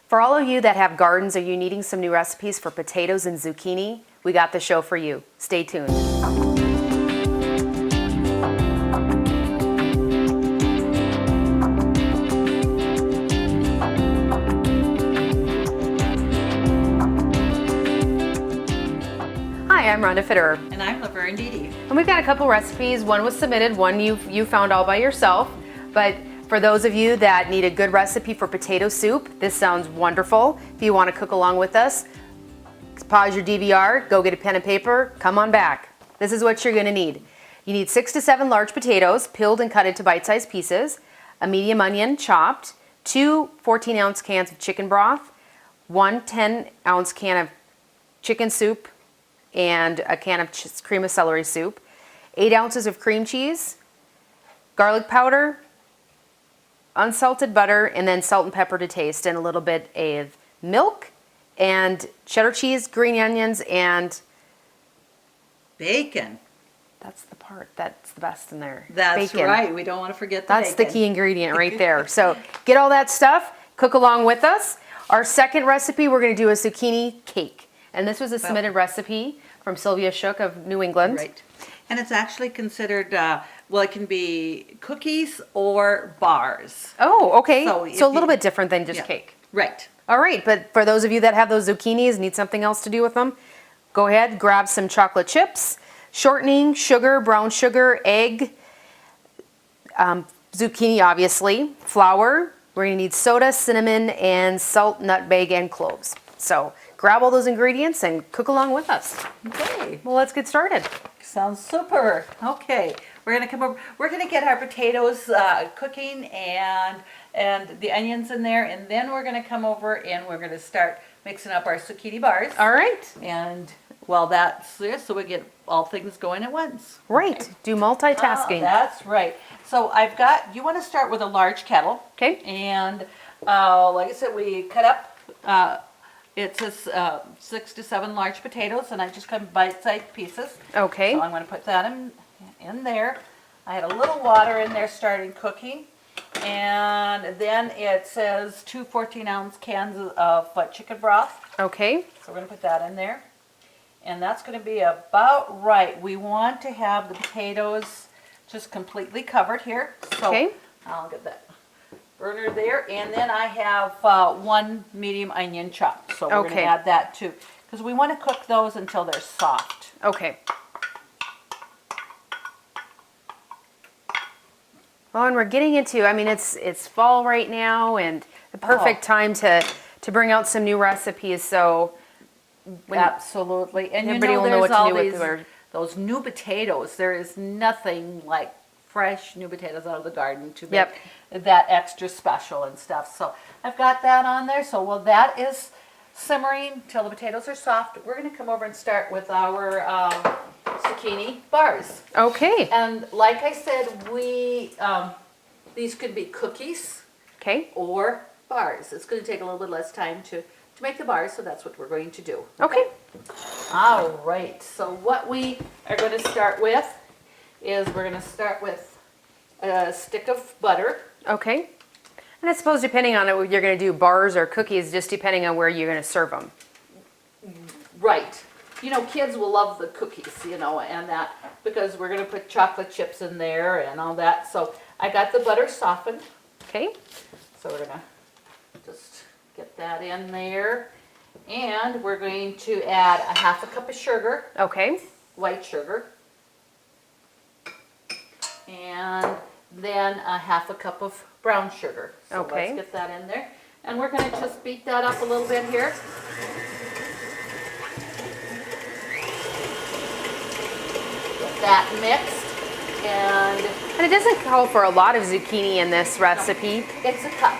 For all of you that have gardens or you needing some new recipes for potatoes and zucchini, we got the show for you. Stay tuned. Hi, I'm Rhonda Fitterer. And I'm Laverne Dede. And we've got a couple recipes. One was submitted, one you found all by yourself. But for those of you that need a good recipe for potato soup, this sounds wonderful. If you want to cook along with us, pause your DVR, go get a pen and paper, come on back. This is what you're going to need. You need 6 to 7 large potatoes, peeled and cut into bite-sized pieces, a medium onion chopped, 2 14-ounce cans of chicken broth, 1 10-ounce can of chicken soup, and a can of cream of celery soup, 8 ounces of cream cheese, garlic powder, unsalted butter, and then salt and pepper to taste, and a little bit of milk, and cheddar cheese, green onions, and bacon. That's the part that's the best in there. That's bacon. right. We don't want to forget the That's bacon. the key ingredient right there. So get all that stuff, cook along with us. Our second recipe, we're going to do a zucchini cake. And this was a submitted recipe from Sylvia Shook of New England. Right. And it's actually considered, well, it can be cookies or bars. Oh, okay. So a little bit different than just cake. Right. All right, but for those of you that have those zucchinis, need something else to do with them, go ahead, grab some chocolate chips, shortening, sugar, brown sugar, egg, zucchini obviously, flour. We're going to need soda, cinnamon, and salt, nutmeg, and cloves. So grab all those ingredients and cook along with us. Okay. Well, let's get started. Sounds super. Okay. We're going to come over. We're going to get our potatoes cooking and the onions in there, and then we're going to come over and we're going to start mixing up our zucchini bars. All right. And well, that's it. So we get all things going at once. Right. Okay. Do multitasking. Oh, that's right. So I've got, you want to start with a large kettle. Okay. And like I said, we cut up, it says 6 to 7 large potatoes, and I just cut bite-sized pieces. Okay. So I'm going to put that in there. I had a little water in there starting cooking. And then it says 2 14-ounce cans of chicken broth. Okay. So we're going to put that in there. And that's going to be about right. We want to have the potatoes just completely covered here. So Okay. I'll get that burner there. And then I have 1 medium onion chopped. So we're going to add that too. Because we want to cook those until they're soft. Okay. Well, and we're getting into, I mean, it's fall right now, and the perfect time to bring out some new recipes. So absolutely, and everybody will know what to do with those new potatoes. There is nothing like fresh new potatoes out of the garden to make that extra special and stuff. So I've got that on there. So while that is simmering till the potatoes are soft, we're going to come over and start with our zucchini bars. Okay. And like I said, we these could be cookies, Okay. or bars. It's going to take a little bit less time to make the bars, so that's what we're going to do. Okay. All right. So what we are going to start with is we're going to start with a stick of butter. Okay. And I suppose depending on it, you're going to do bars or cookies, just depending on where you're going to serve them. Right. You know, kids will love the cookies, you know, and that, because we're going to put chocolate chips in there and all that. So I got the butter softened. Okay. So we're going to just get that in there. And we're going to add a 1/2 cup of sugar, Okay. white sugar. And then a 1/2 cup of brown sugar. So Okay. let's get that in there. And we're going to just beat that up a little bit here. Get that mixed. And it doesn't call for a lot of zucchini in this recipe, It's a cup.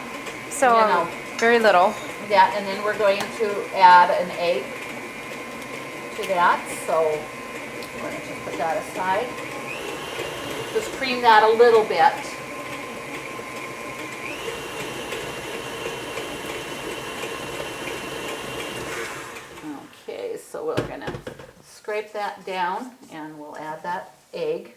so You know. very little. Yeah, and then we're going to add an egg to that. So we're going to just put that aside. Just cream that a little bit. Okay, so we're going to scrape that down and we'll add that egg.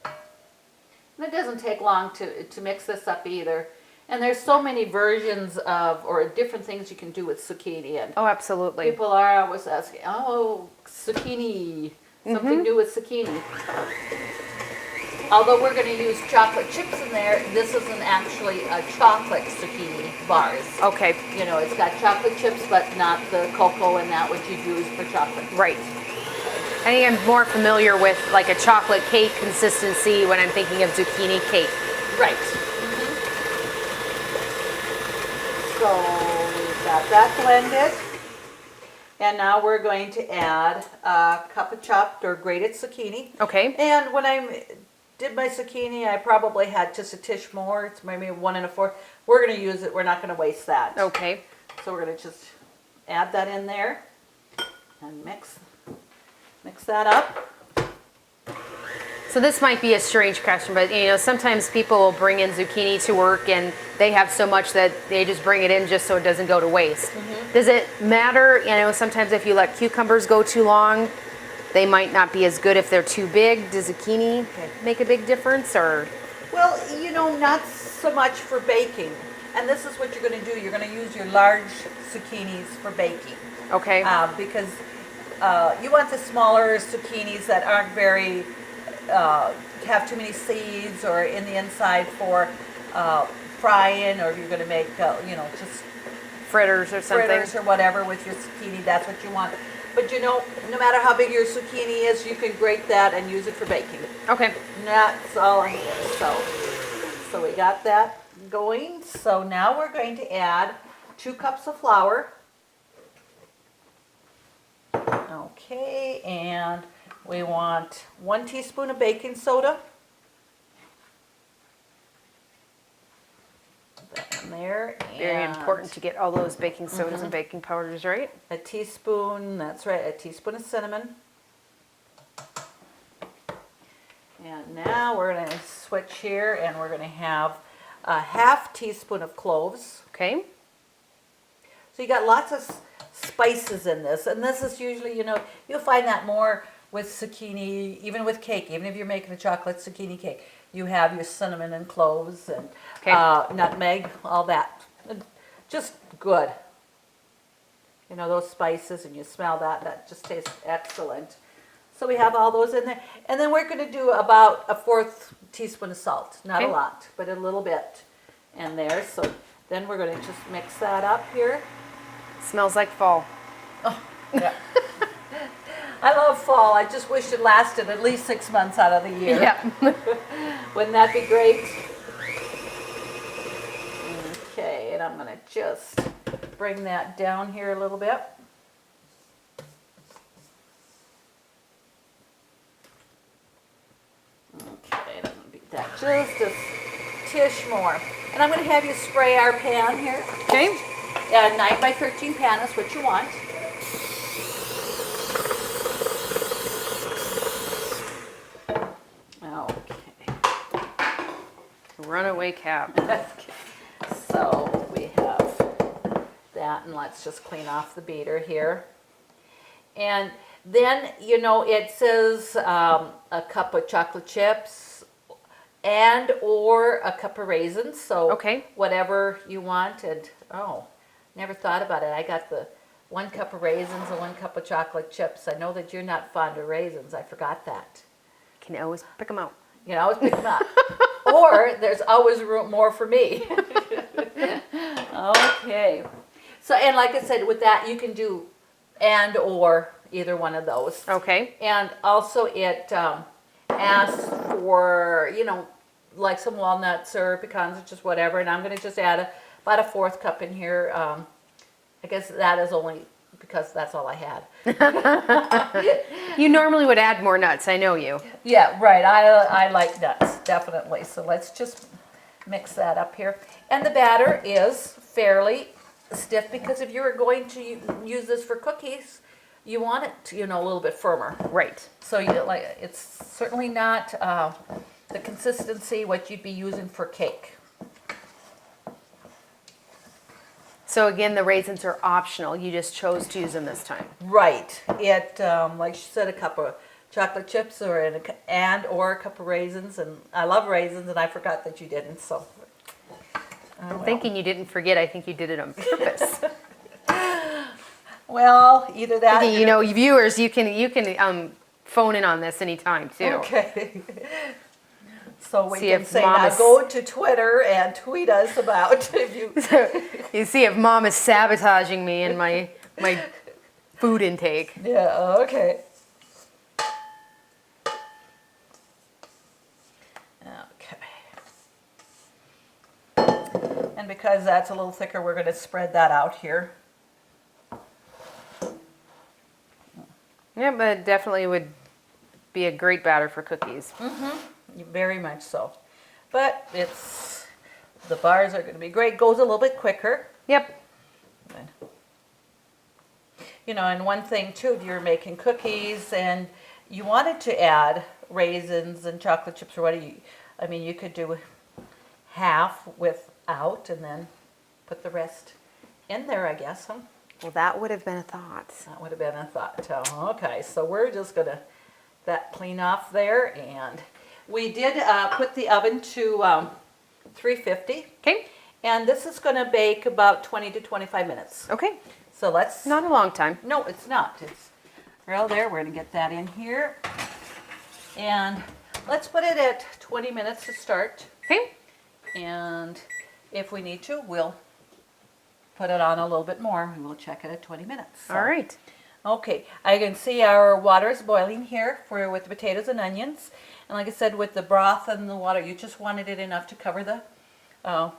And it doesn't take long to mix this up either. And there's so many versions of, or different things you can do with zucchini. And Oh, absolutely. people are always asking, oh, zucchini, something new with zucchini. Although we're going to use chocolate chips in there, this isn't actually a chocolate zucchini bars. Okay. You know, it's got chocolate chips, but not the cocoa and that which you'd use for chocolate. Right. I think I'm more familiar with like a chocolate cake consistency when I'm thinking of zucchini cake. Right. So we've got that blended. And now we're going to add a cup of chopped or grated zucchini. Okay. And when I did my zucchini, I probably had just a tish more. It's maybe 1 1/4. We're going to use it. We're not going to waste that. Okay. So we're going to just add that in there and mix that up. So this might be a strange question, but you know, sometimes people will bring in zucchini to work and they have so much that they just bring it in just so it doesn't go to waste. Does it matter? You know, sometimes if you let cucumbers go too long, they might not be as good if they're too big. Does zucchini make a big difference, or? Well, you know, not so much for baking. And this is what you're going to do. You're going to use your large zucchinis for baking. Okay. Because you want the smaller zucchinis that aren't very, have too many seeds or in the inside for frying, or if you're going to make, you know, just Fritters or something. fritters or whatever with your zucchini, that's what you want. But you know, no matter how big your zucchini is, you can grate that and use it for baking. Okay. That's all I need. So we got that going. So now we're going to add 2 cups of flour. Okay, and we want 1 teaspoon of baking soda. Put that in there. Very and important to get all those baking sodas and baking powders right. a teaspoon, that's right, a teaspoon of cinnamon. And now we're going to switch here and we're going to have a 1/2 teaspoon of cloves. Okay. So you got lots of spices in this, and this is usually, you know, you'll find that more with zucchini, even with cake, even if you're making a chocolate zucchini cake. You have your cinnamon and cloves and nutmeg, all that. Just good. You know, those spices, and you smell that, that just tastes excellent. So we have all those in there. And then we're going to do about a 1/4 teaspoon of salt. Not a lot, but a little bit in there. So then we're going to just mix that up here. Smells like fall. Oh, yeah. I love fall. I just wish it lasted at least 6 months out of the year. Yeah. Wouldn't that be great? Okay, and I'm going to just bring that down here a little bit. Okay, and I'm going to beat that just a tish more. And I'm going to have you spray our pan here. Okay. A 9 by 13 pan is what you want. Okay. Runaway cap. So we have that, and let's just clean off the beater here. And then, you know, it says a cup of chocolate chips and or a cup of raisins. So whatever you want. And never thought about it. I got the 1 cup of raisins and 1 cup of chocolate chips. I know that you're not fond of raisins. I forgot that. Can always pick them out. You can always pick them up. Or there's always room more for me. Okay. So, and like I said, with that, you can do and or either one of those. Okay. And also it asks for, you know, like some walnuts or pecans or just whatever. And I'm going to just add about a 1/4 cup in here. I guess that is only because that's all I had. You normally would add more nuts. I know you. Yeah, right. I like nuts, definitely. So let's just mix that up here. And the batter is fairly stiff because if you were going to use this for cookies, you want it to, you know, a little bit firmer. Right. So you like it's certainly not the consistency what you'd be using for cake. So again, the raisins are optional. You just chose to use them this time. Right. It like she said, a cup of chocolate chips or a cup of raisins, and I love raisins, and I forgot that you didn't. So I'm thinking you didn't forget. I think you did it on purpose. Well, either that. You know, viewers, you can phone in on this anytime too. Okay. So we See can if say, Mom now is- go to Twitter and tweet us about if you. You see if Mom is sabotaging me in my food intake. Yeah, okay. Okay. And because that's a little thicker, we're going to spread that out here. Yeah, but it definitely would be a great batter for cookies. Very much so. But the bars are going to be great. Goes a little bit quicker. Yep. You know, and one thing too, if you're making cookies and you wanted to add raisins and chocolate chips or whatever, I mean, you could do half without and then put the rest in there, I guess. Huh? Well, that would have been a thought. That would have been a thought. Okay, so we're just going to clean off there. And we did put the oven to 350. Okay. And this is going to bake about 20 to 25 minutes. Okay. So let's... Not a long time. No, it's not. It's right there. We're going to get that in here. And let's put it at 20 minutes to start. Okay. And if we need to, we'll put it on a little bit more and we'll check it at 20 minutes. So. All right. Okay, I can see our water is boiling here with the potatoes and onions. And like I said, with the broth and the water, you just wanted it enough to cover the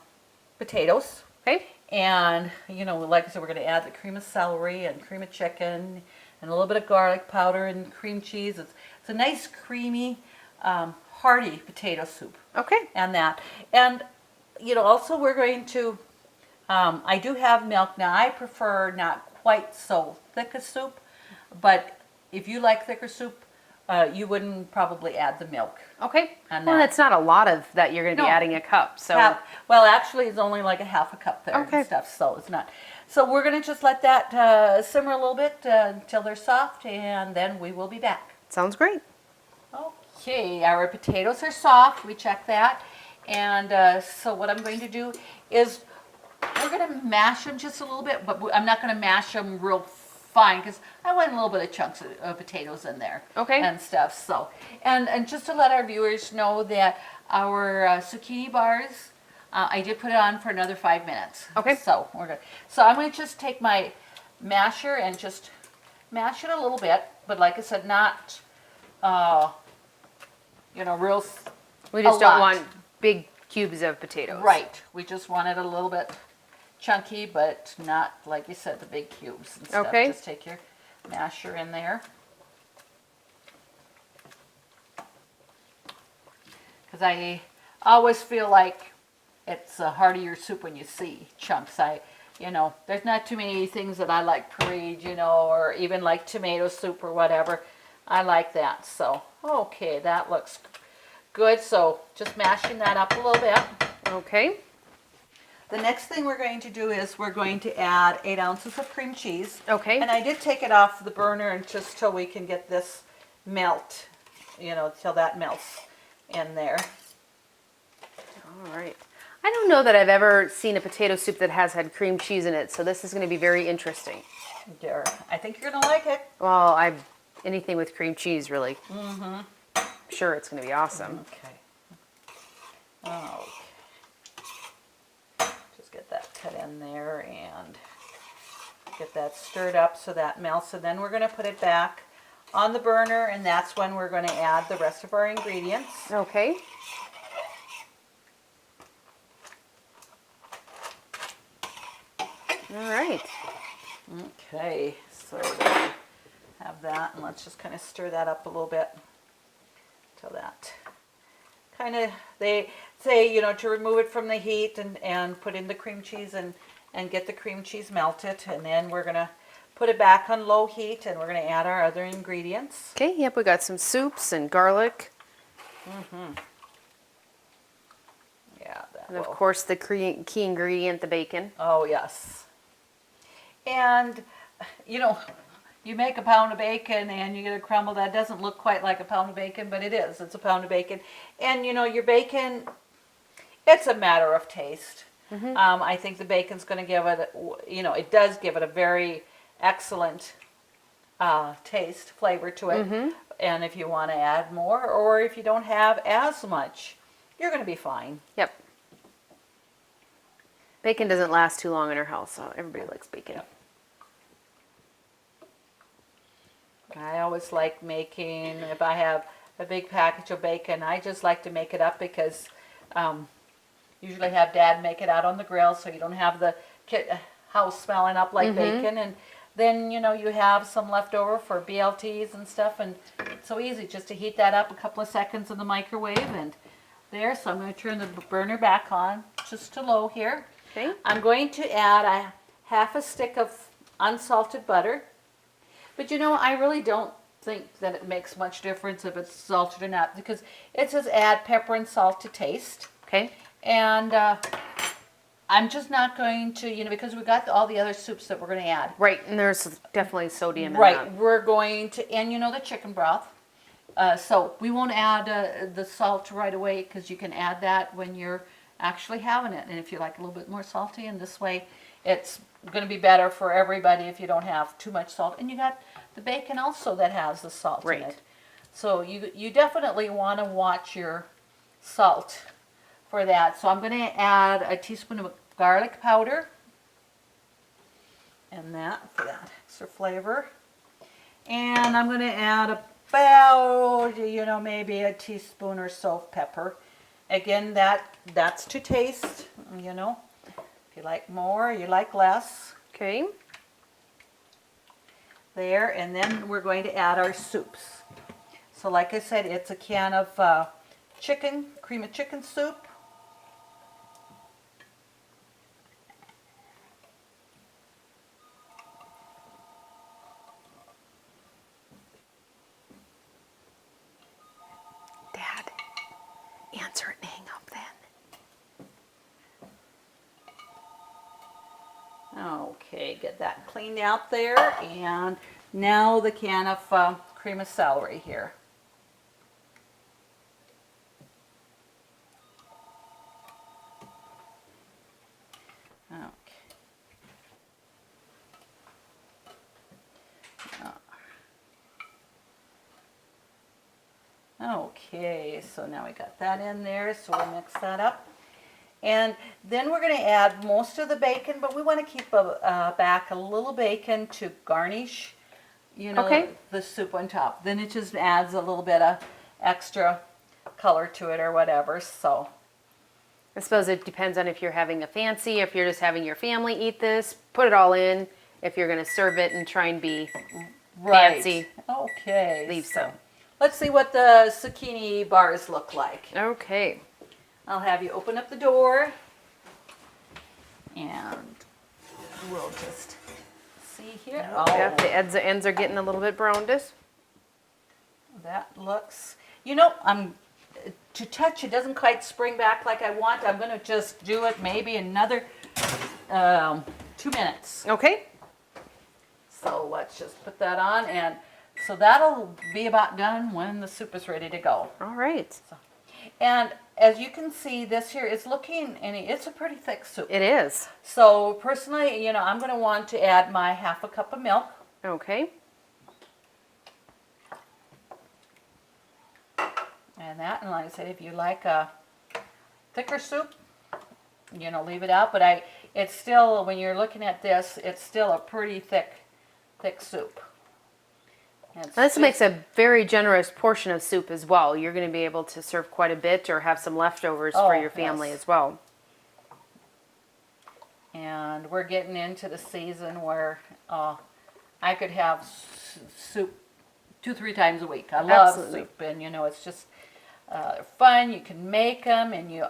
potatoes. Okay. And, you know, like I said, we're going to add the cream of celery and cream of chicken and a little bit of garlic powder and cream cheese. It's a nice, creamy, hearty potato soup. Okay. And that. And, you know, also we're going to, I do have milk. Now, I prefer not quite so thick a soup, but if you like thicker soup, you wouldn't probably add the milk. Okay. And Well, that. that's not a lot of that you're going to be No. adding a cup. So Well, actually, it's only like a half a cup there Okay. and stuff, so it's not. So we're going to just let that simmer a little bit until they're soft, and then we will be back. sounds great. Okay, our potatoes are soft. We checked that. And so what I'm going to do is we're going to mash them just a little bit, but I'm not going to mash them real fine because I want a little bit of chunks of potatoes in there. Okay. And stuff. So, and just to let our viewers know that our zucchini bars, I did put it on for another 5 minutes. Okay. So we're good. So I'm going to just take my masher and just mash it a little bit, but like I said, not, you know, real. We just a don't lot. want big cubes of potatoes. Right. We just want it a little bit chunky, but not, like you said, the big cubes and stuff. Okay. Just take your masher in there. Because I always feel like it's a heartier soup when you see chunks. You know, there's not too many things that I like pureed, you know, or even like tomato soup or whatever. I like that. So, okay, that looks good. So just mashing that up a little bit. Okay. The next thing we're going to do is we're going to add 8 ounces of cream cheese. Okay. And I did take it off the burner and just till we can get this melt, you know, till that melts in there. All right. I don't know that I've ever seen a potato soup that has had cream cheese in it, so this is going to be very interesting. There. I think you're going to like it. Well, anything with cream cheese, really. Mm-hmm. I'm sure it's going to be awesome. Okay. Oh. Just get that cut in there and get that stirred up so that melts. And then we're going to put it back on the burner, and that's when we're going to add the rest of our ingredients. Okay. All right. Okay, so we're gonna have that, and let's just kind of stir that up a little bit till that kind of, they say, you know, to remove it from the heat and put in the cream cheese and get the cream cheese melted, and then we're gonna put it back on low heat and we're gonna add our other ingredients. Okay, yep, we got some soups and garlic. Yeah, that And of will. course the key ingredient, the bacon. Oh, yes. And, you know, you make a pound of bacon and you get a crumble that doesn't look quite like a pound of bacon, but it is. It's a pound of bacon. And, you know, your bacon, it's a matter of taste. I think the bacon's going to give it, it does give it a very excellent taste, flavor to it. And if you want to add more, or if you don't have as much, you're going to be fine. Yep. Bacon doesn't last too long in our house, so everybody likes bacon. Yep. I always like making, if I have a big package of bacon, I just like to make it up because usually have Dad make it out on the grill so you don't have the house smelling up like bacon. And then, you have some leftover for BLTs and stuff, and it's so easy just to heat that up a couple of seconds in the microwave and there. So I'm going to turn the burner back on just to low here. Okay. I'm going to add a half a stick of unsalted butter. But I really don't think that it makes much difference if it's salted or not, because it says add pepper and salt to taste. Okay. And I'm just not going to, because we got all the other soups that we're going to add. Right, and there's definitely sodium in Right, that. we're going to, and the chicken broth. So we won't add the salt right away, because you can add that when you're actually having it. And if you like a little bit more salty, and this way it's going to be better for everybody if you don't have too much salt. And you got the bacon also that has the salt in it. So you definitely want to watch your salt for that. So I'm going to add a teaspoon of garlic powder, and that for that extra flavor. And I'm going to add about, maybe a teaspoon or so of pepper. Again, that's to taste, If you like more, you like less. Okay. There, and then we're going to add our soups. So like I said, it's a can of cream of chicken soup. Dad, answer it and hang up then. Okay, get that cleaned out there, and now the can of cream of celery here. Okay, so now we got that in there, so we'll mix that up. And then we're going to add most of the bacon, but we want to keep back a little bacon to garnish, the soup on top. Then it just adds a little bit of extra color to it or whatever. So I suppose it depends on if you're having a fancy, if you're just having your family eat this, put it all in. If you're going to serve it and try and be fancy, okay, leave some. Let's see what the zucchini bars look like. Okay. I'll have you open up the door, and we'll just see here. Yeah, the ends are getting a little bit brownish. That looks, to touch, it doesn't quite spring back like I want. I'm going to just do it maybe another 2 minutes. Okay. So let's just put that on, and so that'll be about done when the soup is ready to go. All right. And as you can see, this here is looking, and it's a pretty thick soup. It is. So personally, I'm going to want to add my half a cup of milk. Okay. And like I said, if you like a thicker soup, leave it out. But it's still, when you're looking at this, it's still a pretty thick soup. This makes a very generous portion of soup as well. You're going to be able to serve quite a bit or have some leftovers for your family as well. And we're getting into the season where I could have soup 2-3 times a week. I love soup, and it's just fun. You can make them, and you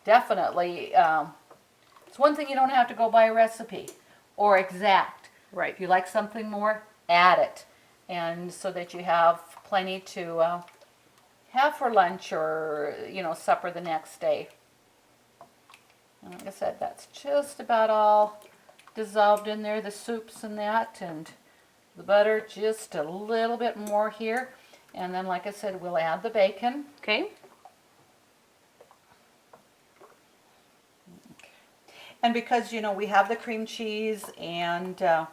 definitely, it's one thing you don't have to go by a recipe or exact. Right. If you like something more, add it. And so that you have plenty to have for lunch or, supper the next day. And like I said, that's just about all dissolved in there, the soups and that, and the butter just a little bit more here. And then, like I said, we'll add the bacon. Okay. And because, you know, we have the cream cheese and the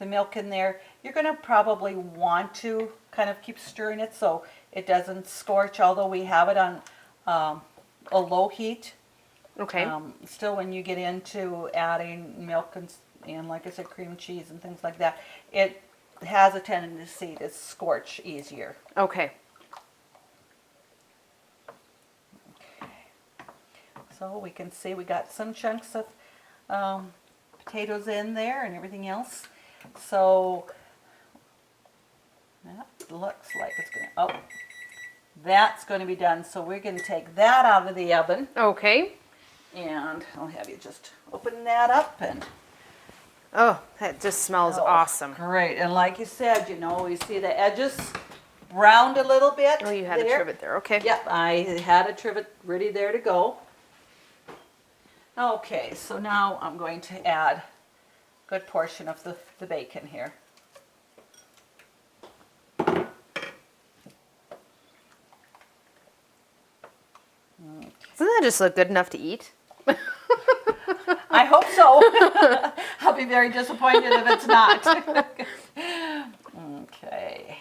milk in there, you're going to probably want to kind of keep stirring it so it doesn't scorch, although we have it on a low heat. Okay. Still, when you get into adding milk and like I said, cream cheese and things like that, it has a tendency to scorch easier. Okay. So we can see we got some chunks of potatoes in there and everything else. So that looks like it's going to, that's going to be done. So we're going to take that out of the oven. Okay. And I'll have you just open that up and. Oh, that just smells awesome. Great. And like you said, you know, you see the edges browned a little bit. Oh, you had a trivet there. Okay. Yep, I had a trivet ready there to go. Okay, so now I'm going to add a good portion of the bacon here. Doesn't that just look good enough to eat? I hope so. I'll be very disappointed if it's not. Okay.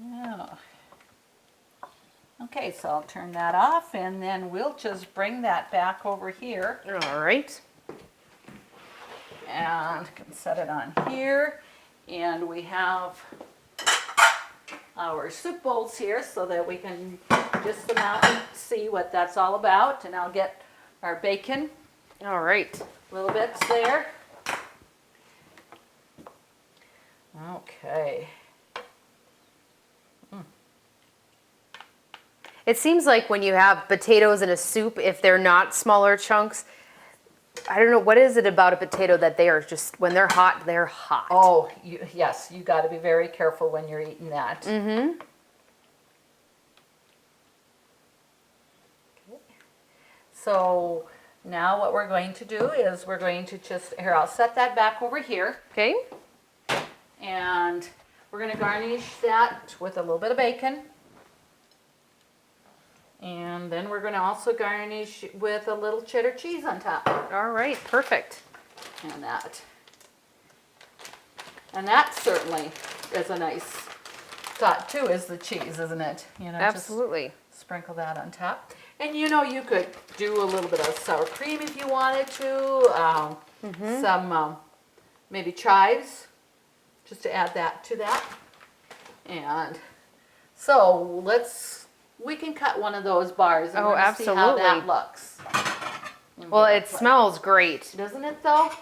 Yeah. Okay, so I'll turn that off and then we'll just bring that back over here. All right. And can set it on here. And we have our soup bowls here so that we can just come out and see what that's all about. And I'll get our bacon. All right. Little bits there. Okay. It seems like when you have potatoes in a soup, if they're not smaller chunks, I don't know, what is it about a potato that they are just, when they're hot, they're hot? Oh, yes, you got to be very careful when you're eating that. Mm-hmm. Okay. So now what we're going to do is we're going to just, here, I'll set that back over here. Okay. And we're going to garnish that with a little bit of bacon. And then we're going to also garnish with a little cheddar cheese on top. All right, perfect. And that certainly is a nice thought too, is the cheese, isn't it? You know, Absolutely. Just sprinkle that on top. And you know, you could do a little bit of sour cream if you wanted to. Some maybe chives, just to add that to that. And so we can cut one of those bars and Oh, we're gonna see how that absolutely. looks. Well, it smells great. Doesn't it though?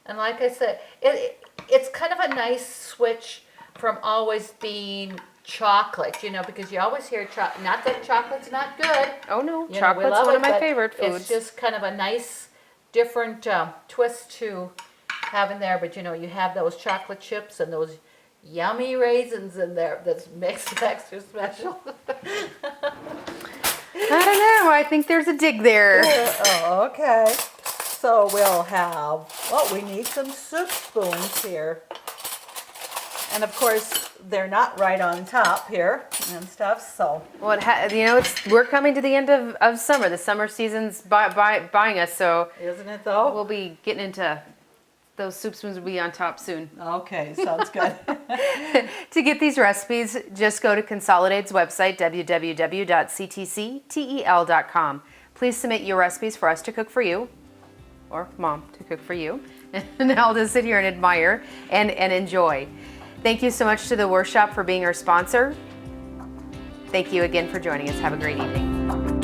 And like I said, it's kind of a nice switch from always being chocolate, you know, because you always hear not that chocolate's not good. Oh no, You know, we chocolate's love one it, of my but favorite foods. It's just kind of a nice, different twist to have in there. But you know, you have those chocolate chips and those yummy raisins in there that makes it extra special. I don't know. I think there's a dig there. Oh, okay. So we'll have, we need some soup spoons here. And of course, they're not right on top here and stuff, so. Well, we're coming to the end of summer. The summer season's buying us, so Isn't it though? we'll be getting into those soup spoons will be on top soon. Okay, sounds good. To get these recipes, just go to Consolidated's website, www.ctctel.com. Please submit your recipes for us to cook for you, or Mom to cook for you, and I'll just sit here and admire and enjoy. Thank you so much to the Workshop for being our sponsor. Thank you again for joining us. Have a great evening.